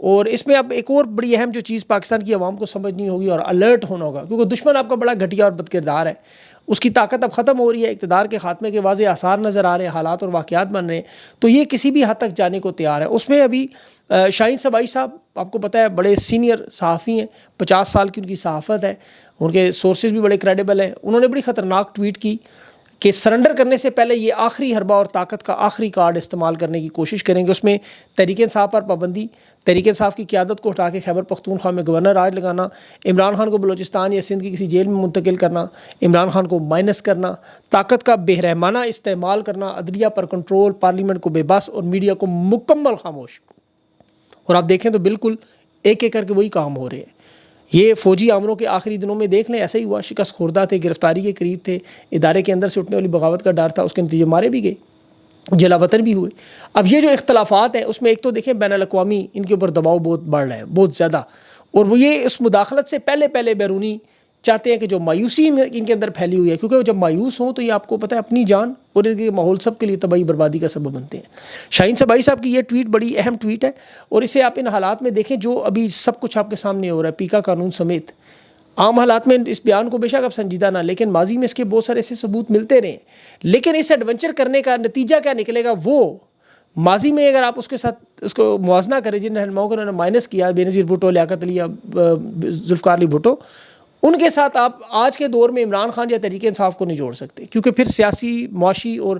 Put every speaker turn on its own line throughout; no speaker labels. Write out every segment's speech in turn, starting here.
اور اس میں اب ایک اور بڑی اہم جو چیز پاکستان کی عوام کو سمجھنی ہوگی اور الرٹ ہونا ہوگا، کیونکہ دشمن آپ کا بڑا گھٹیا اور بدکردار ہے، اس کی طاقت اب ختم ہو رہی ہے، اقتدار کے خاتمے کے واضح آثار نظر آ رہے ہیں، حالات اور واقعات بن رہے ہیں، تو یہ کسی بھی حد تک جانے کو تیار ہے۔ اس میں ابھی شاہین صبائی صاحب آپ کو پتہ ہے بڑے سینئر صحافی ہیں، 50 سال کی ان کی صحافت ہے، ان کے سورسز بھی بڑے کریڈیبل ہیں، انہوں نے بڑی خطرناک ٹویٹ کی کہ سرنڈر کرنے سے پہلے یہ آخری حربہ اور طاقت کا آخری کارڈ استعمال کرنے کی کوشش کریں گے۔ اس میں تحریک انصاف پر پابندی، تحریک انصاف کی قیادت کو ہٹا کے خیبر پختونخوا میں گورنر راج لگانا، عمران خان کو بلوچستان یا سندھ کی کسی جیل میں منتقل کرنا، عمران خان کو مائنس کرنا، طاقت کا بے رحمانہ استعمال کرنا، عدلیہ پر کنٹرول، پارلیمنٹ کو بے بس اور میڈیا کو مکمل خاموش۔ اور آپ دیکھیں تو بالکل ایک ایک کر کے وہی کام ہو رہے ہیں۔ یہ فوجی آمروں کے آخری دنوں میں دیکھ لیں، ایسا ہی ہوا، شکست خوردہ تھے، گرفتاری کے قریب تھے، ادارے کے اندر سے اٹھنے والی بغاوت کا ڈر تھا، اس کے نتیجے مارے بھی گئے، جلا وطن بھی ہوئے۔ اب یہ جو اختلافات ہیں اس میں ایک تو دیکھیں بین الاقوامی ان کے اوپر دباؤ بہت بڑھ رہا ہے، بہت زیادہ، اور وہ یہ اس مداخلت سے پہلے بیرونی چاہتے ہیں کہ جو مایوسی ان کے اندر پھیلی ہوئی ہے، کیونکہ جب مایوس ہوں تو یہ آپ کو پتہ ہے اپنی جان اور ان کے ماحول سب کے لیے تباہی بربادی کا سبب بنتے ہیں۔ شاہین صبائی صاحب کی یہ ٹویٹ بڑی اہم ٹویٹ ہے، اور اسے آپ ان حالات میں دیکھیں جو ابھی سب کچھ آپ کے سامنے ہو رہا ہے، پیکا قانون سمیت عام حالات میں اس بیان کو بے شک اب سنجیدہ نہ، لیکن ماضی میں اس کے بہت سارے ایسے ثبوت ملتے رہے، لیکن اس ایڈونچر کرنے کا نتیجہ کیا نکلے گا، وہ ماضی میں اگر آپ اس کے ساتھ اس کو موازنہ کریں جن رہنماؤں کو انہوں نے مائنس کیا، بے نظیر بھٹو، لیاقت علی یا ذوالفقار علی بھٹو، ان کے ساتھ آپ آج کے دور میں عمران خان یا تحریک انصاف کو نہیں جوڑ سکتے، کیونکہ پھر سیاسی، معاشی اور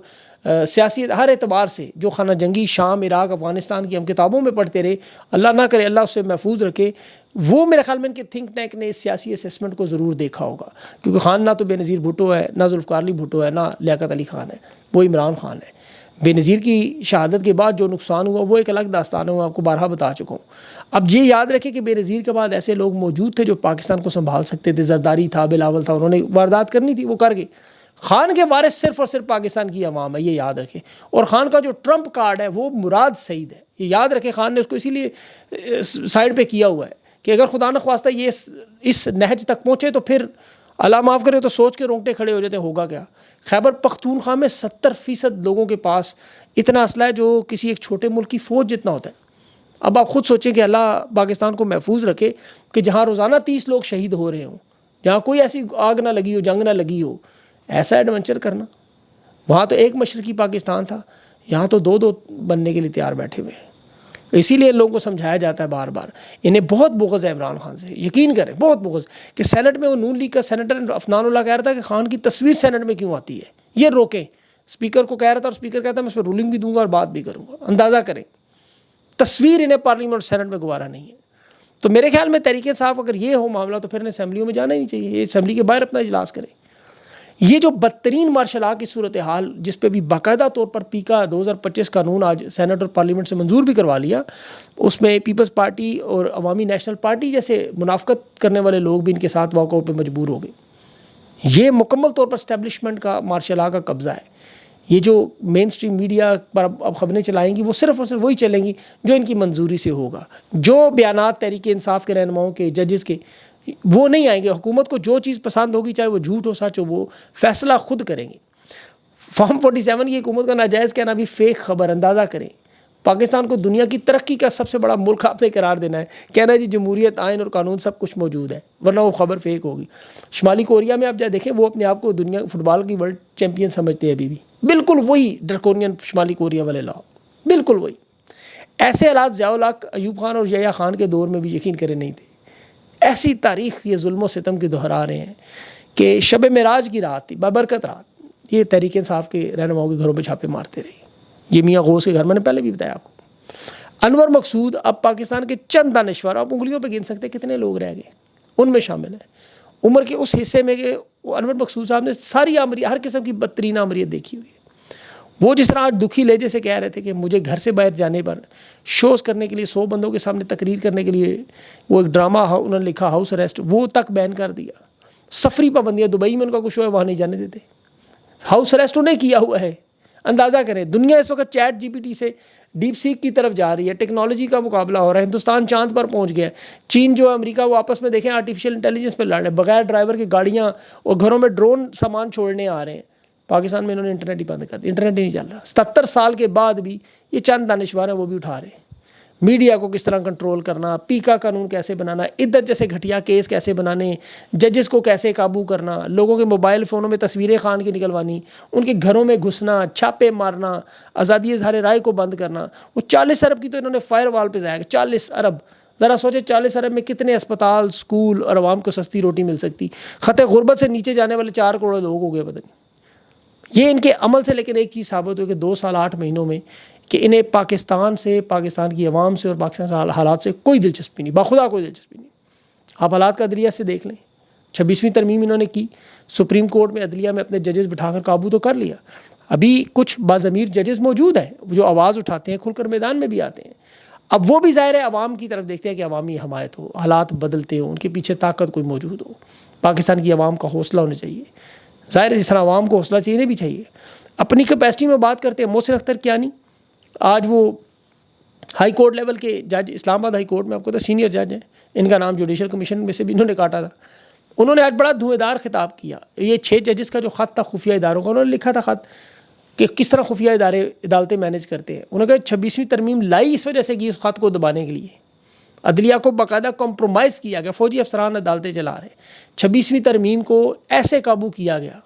سیاسی ہر اعتبار سے جو خانہ جنگی شام، عراق، افغانستان کی ہم کتابوں میں پڑھتے رہے، اللہ نہ کرے اللہ اس سے محفوظ رکھے، وہ میرے خیال میں ان کے تھنک ٹینک نے اس سیاسی اسیسمنٹ کو ضرور دیکھا ہوگا، کیونکہ خان نہ تو بے نظیر بھٹو ہے، نہ ذوالفقار علی بھٹو ہے، نہ لیاقت علی خان ہے، وہ عمران خان ہے۔ بے نظیر کی شہادت کے بعد جو نقصان ہوا وہ ایک الگ داستان ہے، میں آپ کو بارہا بتا چکا ہوں۔ اب یہ یاد رکھیں کہ بے نظیر کے بعد ایسے لوگ موجود تھے جو پاکستان کو سنبھال سکتے تھے، زرداری تھا، بلاول تھا، انہوں نے واردات کرنی تھی، وہ کر گئے۔ خان کے وارث صرف اور صرف پاکستان کی عوام ہے، یہ یاد رکھیں، اور خان کا جو ٹرمپ کارڈ ہے وہ مراد سعید ہے، یہ یاد رکھیں۔ خان نے اس کو اسی لیے سائڈ پہ کیا ہوا ہے کہ اگر خدا نخواستہ یہ اس نہج تک پہنچے تو پھر اللہ معاف کرے تو سوچ کے رونگٹے کھڑے ہو جاتے ہیں ہوگا کیا۔ خیبر پختونخوا میں 70% لوگوں کے پاس اتنا اسلحہ ہے جو کسی ایک چھوٹے ملک کی فوج جتنا ہوتا ہے۔ اب آپ خود سوچیں کہ اللہ پاکستان کو محفوظ رکھے کہ جہاں روزانہ 30 لوگ شہید ہو رہے ہوں، جہاں کوئی ایسی آگ نہ لگی ہو، جنگ نہ لگی ہو، ایسا ایڈونچر کرنا۔ وہاں تو ایک مشرقی پاکستان تھا، یہاں تو دو بننے کے لیے تیار بیٹھے ہوئے ہیں۔ اسی لیے ان لوگوں کو سمجھایا جاتا ہے بار بار، انہیں بہت بغض ہے عمران خان سے، یقین کریں بہت بغض، کہ سینٹ میں وہ نون لیگ کا سینیٹر عفنان اللہ کہہ رہا تھا کہ خان کی تصویر سینٹ میں کیوں آتی ہے، یہ روکیں۔ اسپیکر کو کہہ رہا تھا، اور اسپیکر کہتا ہے میں اس پر رولنگ بھی دوں گا اور بات بھی کروں گا۔ اندازہ کریں، تصویر انہیں پارلیمنٹ اور سینٹ میں گوارا نہیں ہے۔ تو میرے خیال میں تحریک انصاف اگر یہ ہو معاملہ تو پھر انہیں اسمبلیوں میں جانا ہی نہیں چاہیے، یہ اسمبلی کے باہر اپنا اجلاس کریں۔ یہ جو بدترین مارشل لا کی صورتحال جس پہ بھی باقاعدہ طور پر پیکا 2025 قانون آج سینٹ اور پارلیمنٹ سے منظور بھی کروا لیا، اس میں پیپلز پارٹی اور عوامی نیشنل پارٹی جیسے منافقت کرنے والے لوگ بھی ان کے ساتھ واک آؤٹ پہ مجبور ہو گئے۔ یہ مکمل طور پر اسٹیبلشمنٹ کا مارشل لا کا قبضہ ہے۔ یہ جو مین سٹریم میڈیا پر اب خبریں چلائیں گی وہ صرف اور صرف وہی چلیں گی جو ان کی منظوری سے ہوگا، جو بیانات تحریک انصاف کے رہنماؤں کے، ججز کے، وہ نہیں آئیں گے۔ حکومت کو جو چیز پسند ہوگی، چاہے وہ جھوٹ ہو سچ ہو، وہ فیصلہ خود کریں گے۔ فارم 47 کی حکومت کا ناجائز کہنا بھی فیک خبر، اندازہ کریں۔ پاکستان کو دنیا کی ترقی کا سب سے بڑا ملک آپ نے قرار دینا ہے، کہنا ہے جی جمہوریت، آئین اور قانون سب کچھ موجود ہے، ورنہ وہ خبر فیک ہوگی۔ شمالی کوریا میں آپ جا دیکھیں، وہ اپنے آپ کو دنیا فٹ بال کی ورلڈ چیمپئن سمجھتے ہیں ابھی بھی، بالکل وہی ڈرکونین شمالی کوریا والے لا، بالکل وہی۔ ایسے حالات ضیاء الحق، ایوب خان اور یحییٰ خان کے دور میں بھی یقین کریں نہیں تھے۔ ایسی تاریخ یہ ظلم و ستم کی دہرا رہے ہیں کہ شب معراج کی رات تھی، بابرکت رات، یہ تحریک انصاف کے رہنماؤں کے گھروں پہ چھاپے مارتے رہے۔ یہ میاں غوث کے گھر، میں نے پہلے بھی بتایا آپ کو۔ انور مقصود اب پاکستان کے چند دانشور، آپ انگلیوں پہ گن سکتے کتنے لوگ رہ گئے، ان میں شامل ہیں۔ عمر کے اس حصے میں کہ انور مقصود صاحب نے ساری آمریت، ہر قسم کی بدترین آمریت دیکھی ہوئی ہے۔ وہ جس طرح آج دکھی لہجے سے کہہ رہے تھے کہ مجھے گھر سے باہر جانے پر شوز کرنے کے لیے 100 بندوں کے سامنے تقریر کرنے کے لیے وہ ایک ڈرامہ انہوں نے لکھا ہاؤس اریسٹ، وہ تک بین کر دیا۔ سفری پابندیاں، دبئی میں ان کا کچھ ہوا ہے وہاں نہیں جانے دیتے، ہاؤس اریسٹ انہیں کیا ہوا ہے۔ اندازہ کریں، دنیا اس وقت چیٹ جی پی ٹی سے ڈیپ سیک کی طرف جا رہی ہے، ٹیکنالوجی کا مقابلہ ہو رہا ہے، ہندوستان چاند پر پہنچ گیا ہے، چین جو امریکہ وہ آپس میں دیکھیں آرٹیفیشیل انٹیلیجنس پہ لڑ رہے ہیں، بغیر ڈرائیور کی گاڑیاں اور گھروں میں ڈرون سامان چھوڑنے آ رہے ہیں۔ پاکستان میں انہوں نے انٹرنیٹ ہی بند کر دیا، انٹرنیٹ ہی نہیں چل رہا۔ 77 سال کے بعد بھی یہ چند دانشور ہیں وہ بھی اٹھا رہے ہیں۔ میڈیا کو کس طرح کنٹرول کرنا، پیکا قانون کیسے بنانا، عدت جیسے گھٹیا کیس کیسے بنانے، ججز کو کیسے قابو کرنا، لوگوں کے موبائل فونوں میں تصویریں خان کی نکلوانی، ان کے گھروں میں گھسنا، چھاپے مارنا، آزادی اظہار رائے کو بند کرنا. وہ 40 ارب کی تو انہوں نے فائر وال پہ ضائع 40 ارب. ذرا سوچے 40 ارب میں کتنے اسپتال، اسکول اور عوام کو سستی روٹی مل سکتی. خط غربت سے نیچے جانے والے 4 کروڑ لوگ ہو گئے پتہ نہیں. یہ ان کے عمل سے لیکن ایک چیز ثابت ہوئی کہ 2 سال 8 مہینوں میں کہ انہیں پاکستان سے، پاکستان کی عوام سے اور پاکستان کے حالات سے کوئی دلچسپی نہیں، باخدا کوئی دلچسپی نہیں. آپ حالات کا عدلیہ سے دیکھ لیں. 26ویں ترمیم انہوں نے کی، سپریم کورٹ میں عدلیہ میں اپنے ججز بٹھا کر قابو تو کر لیا. ابھی کچھ باضمیر ججز موجود ہیں جو آواز اٹھاتے ہیں، کھل کر میدان میں بھی آتے ہیں. اب وہ بھی ظاہر ہے عوام کی طرف دیکھتے ہیں کہ عوامی حمایت ہو، حالات بدلتے ہوں، ان کے پیچھے طاقت کوئی موجود ہو. پاکستان کی عوام کا حوصلہ ہونا چاہیے. ظاہر ہے جس طرح عوام کو حوصلہ چاہیے بھی چاہیے. اپنی کیپیسٹی میں بات کرتے ہیں. محسن اختر کیانی آج وہ ہائی کورٹ لیول کے جج، اسلام آباد ہائی کورٹ میں آپ کو پتہ سینئر جج ہیں، ان کا نام جوڈیشل کمیشن میں سے بھی انہوں نے کاٹا تھا. انہوں نے آج بڑا دھویں دار خطاب کیا. یہ 6 ججز کا جو خط تھا خفیہ اداروں کا، انہوں نے لکھا تھا خط کہ کس طرح خفیہ عدالتیں مینیج کرتے ہیں. انہوں نے کہا 26ویں ترمیم لائی اس وجہ سے کہ اس خط کو دبانے کے لیے عدلیہ کو باقاعدہ کمپرومائز کیا گیا. فوجی افسران عدالتیں چلا رہے ہیں. 26ویں ترمیم کو ایسے قابو کیا گیا،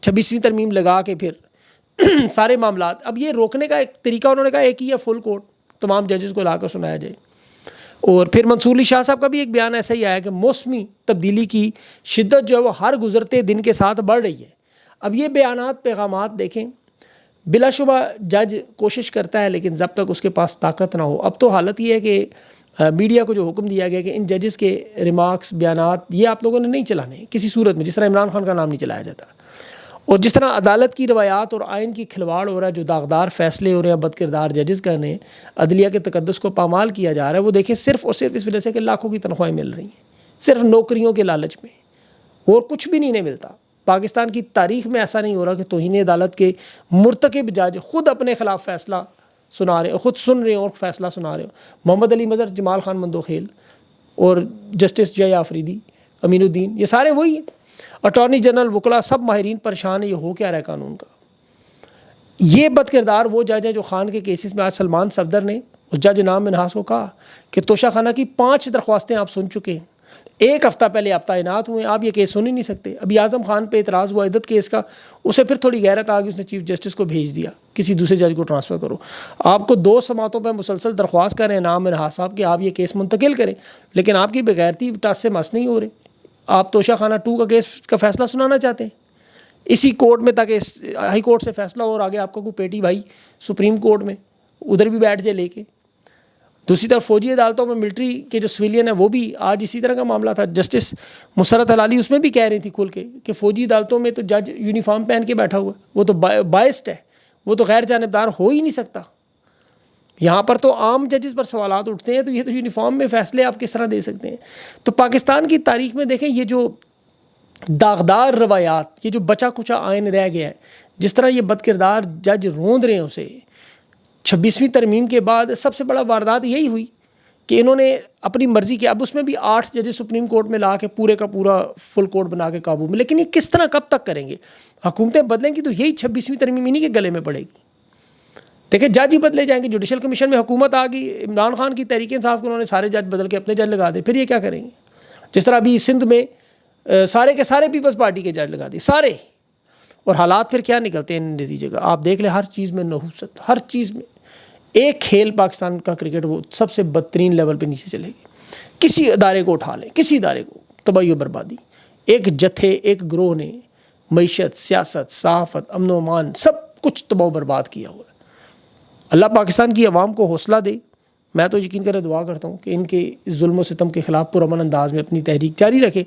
26ویں ترمیم لگا کے پھر سارے معاملات. اب یہ روکنے کا ایک طریقہ انہوں نے کہا ایک ہی ہے، فل کورٹ تمام ججز کو لا کر سنایا جائے. اور پھر منصور علی شاہ صاحب کا بھی ایک بیان ایسا ہی آیا کہ موسمی تبدیلی کی شدت جو ہے وہ ہر گزرتے دن کے ساتھ بڑھ رہی ہے. اب یہ بیانات، پیغامات دیکھیں، بلا شبہ جج کوشش کرتا ہے لیکن جب تک اس کے پاس طاقت نہ ہو. اب تو حالت یہ ہے کہ میڈیا کو جو حکم دیا گیا کہ ان ججز کے ریمارکس، بیانات یہ آپ لوگوں نے نہیں چلانے کسی صورت میں، جس طرح عمران خان کا نام نہیں چلایا جاتا. اور جس طرح عدالت کی روایات اور آئین کی کھلواڑ ہو رہا ہے، جو داغدار فیصلے ہو رہے ہیں، بد کردار ججز کرنے ہیں، عدلیہ کے تقدس کو پامال کیا جا رہا ہے، وہ دیکھیں صرف اور صرف اس وجہ سے کہ لاکھوں کی تنخواہیں مل رہی ہیں، صرف نوکریوں کے لالچ میں، اور کچھ بھی نہیں ملتا. پاکستان کی تاریخ میں ایسا نہیں ہو رہا کہ توہین عدالت کے مرتکب جج خود اپنے خلاف فیصلہ سنا رہے ہو، خود سن رہے ہو اور فیصلہ سنا رہے ہو. محمد علی مظہر، جمال خان مندوخیل اور جسٹس جے آفریدی، امین الدین، یہ سارے وہی ہیں. اٹارنی جنرل، وکلا، سب ماہرین پریشان ہیں یہ ہو کیا رہا ہے قانون کا. یہ بد کردار وہ جج ہیں جو خان کے کیسز میں آج سلمان صفدر نے اس جج نام منہاس کو کہا کہ توشہ خانہ کی 5 درخواستیں آپ سن چکے ہیں، 1 ہفتہ پہلے آپ تعینات ہوئے، آپ یہ کیس سن ہی نہیں سکتے. ابھی اعظم خان پہ اعتراض ہوا عدت کیس کا، اسے پھر تھوڑی غیرت آ گئی، اس نے چیف جسٹس کو بھیج دیا کسی دوسرے جج کو ٹرانسفر کرو. آپ کو 2 سماعتوں پہ مسلسل درخواست کر رہے ہیں نام منہاس صاحب کہ آپ یہ کیس منتقل کریں، لیکن آپ کی بغیرتی ٹس سے مس نہیں ہو رہے. آپ توشہ خانہ 2 کا کیس کا فیصلہ سنانا چاہتے ہیں اسی کورٹ میں تاکہ ہائی کورٹ سے فیصلہ ہو اور آگے آپ کا کوئی پیٹی بھائی سپریم کورٹ میں ادھر بھی بیٹھ جائے لے کے. دوسری طرف فوجی عدالتوں میں ملٹری کے جو سویلین ہیں وہ بھی آج اسی طرح کا معاملہ تھا. جسٹس مسرت ہلالی اس میں بھی کہہ رہی تھی کھل کے کہ فوجی عدالتوں میں تو جج یونیفارم پہن کے بیٹھا ہوا ہے، وہ تو بائسڈ ہے، وہ تو غیر جانبدار ہو ہی نہیں سکتا. یہاں پر تو عام ججز پر سوالات اٹھتے ہیں، تو یہ تو یونیفارم میں فیصلے آپ کس طرح دے سکتے ہیں. تو پاکستان کی تاریخ میں دیکھیں یہ جو داغدار روایات، یہ جو بچا کچا آئین رہ گیا ہے، جس طرح یہ بد کردار جج روند رہے ہیں اسے. 26ویں ترمیم کے بعد سب سے بڑا واردات یہی ہوئی کہ انہوں نے اپنی مرضی کی، اب اس میں بھی 8 ججز سپریم کورٹ میں لا کے پورے کا پورا فل کورٹ بنا کے قابو میں. لیکن یہ کس طرح کب تک کریں گے؟ حکومتیں بدلیں گی تو یہی 26ویں ترمیم انہی کے گلے میں پڑے گی. دیکھیں جج ہی بدلے جائیں گے. جوڈیشل کمیشن میں حکومت آ گئی، عمران خان کی تحریک انصاف کو انہوں نے سارے جج بدل کے اپنے جج لگا دے، پھر یہ کیا کریں گے؟ جس طرح ابھی سندھ میں سارے کے سارے پیپلز پارٹی کے جج لگا دیے سارے، اور حالات پھر کیا نکلتے ہیں نتیجے کا آپ دیکھ لیں. ہر چیز میں نحوست، ہر چیز میں. ایک کھیل پاکستان کا کرکٹ وہ سب سے بدترین لیول پہ نیچے چلے گی. کسی ادارے کو اٹھا لیں، کسی ادارے کو، تباہی و بربادی. ایک جتھے، ایک گروہ نے معیشت، سیاست، صحافت، امن و امان سب کچھ تباہ و برباد کیا ہوا ہے. اللہ پاکستان کی عوام کو حوصلہ دے. میں تو یقین کرے دعا کرتا ہوں کہ ان کے اس ظلم و ستم کے خلاف پرامن انداز میں اپنی تحریک جاری رکھے.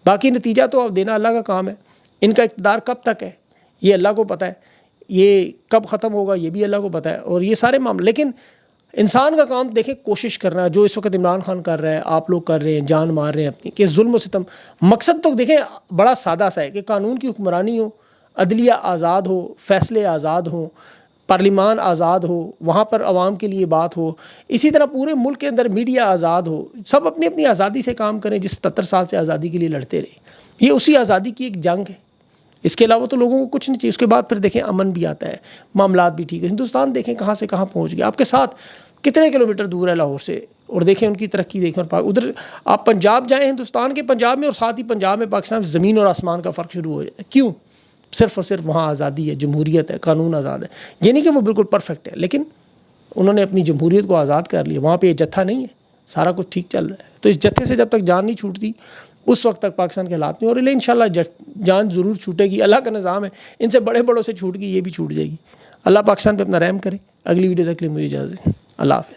باقی نتیجہ تو اب دینا اللہ کا کام ہے. ان کا اقتدار کب تک ہے یہ اللہ کو پتہ ہے، یہ کب ختم ہوگا یہ بھی اللہ کو پتہ ہے، اور یہ سارے معاملے. لیکن انسان کا کام دیکھیں کوشش کرنا، جو اس وقت عمران خان کر رہا ہے، آپ لوگ کر رہے ہیں، جان مار رہے ہیں اپنی، کہ ظلم و ستم. مقصد تو دیکھیں بڑا سادہ سا ہے کہ قانون کی حکمرانی ہو، عدلیہ آزاد ہو، فیصلے آزاد ہوں، پارلیمان آزاد ہو، وہاں پر عوام کے لیے بات ہو. اسی طرح پورے ملک کے اندر میڈیا آزاد ہو، سب اپنی اپنی آزادی سے کام کریں جس 77 سال سے آزادی کے لیے لڑتے رہے. یہ اسی آزادی کی ایک جنگ ہے. اس کے علاوہ تو لوگوں کو کچھ نہیں چاہیے. اس کے بعد پھر دیکھیں امن بھی آتا ہے، معاملات بھی ٹھیک ہے. ہندوستان دیکھیں کہاں سے کہاں پہنچ گیا. آپ کے ساتھ کتنے کلومیٹر دور ہے لاہور سے، اور دیکھیں ان کی ترقی دیکھیں. اور ادھر آپ پنجاب جائیں، ہندوستان کے پنجاب میں، اور ساتھ ہی پنجاب میں پاکستان میں زمین اور آسمان کا فرق شروع ہو جائے. کیوں؟ صرف اور صرف وہاں آزادی ہے، جمہوریت ہے، قانون آزاد ہے. یہ نہیں کہ وہ بالکل پرفیکٹ ہے، لیکن انہوں نے اپنی جمہوریت کو آزاد کر لیا. وہاں پہ یہ جتھا نہیں ہے، سارا کچھ ٹھیک چل رہا ہے. تو اس جتھے سے جب تک جان نہیں چھوٹتی اس وقت تک پاکستان کے حالات نہیں ہو رہے. انشاءاللہ جان ضرور چھوٹے گی. اللہ کا نظام ہے، ان سے بڑے بڑوں سے چھوٹ گئی، یہ بھی چھوٹ جائے گی. اللہ پاکستان پہ اپنا رحم کرے. اگلی ویڈیو تک کے لیے مجھے اجازت. اللہ حافظ.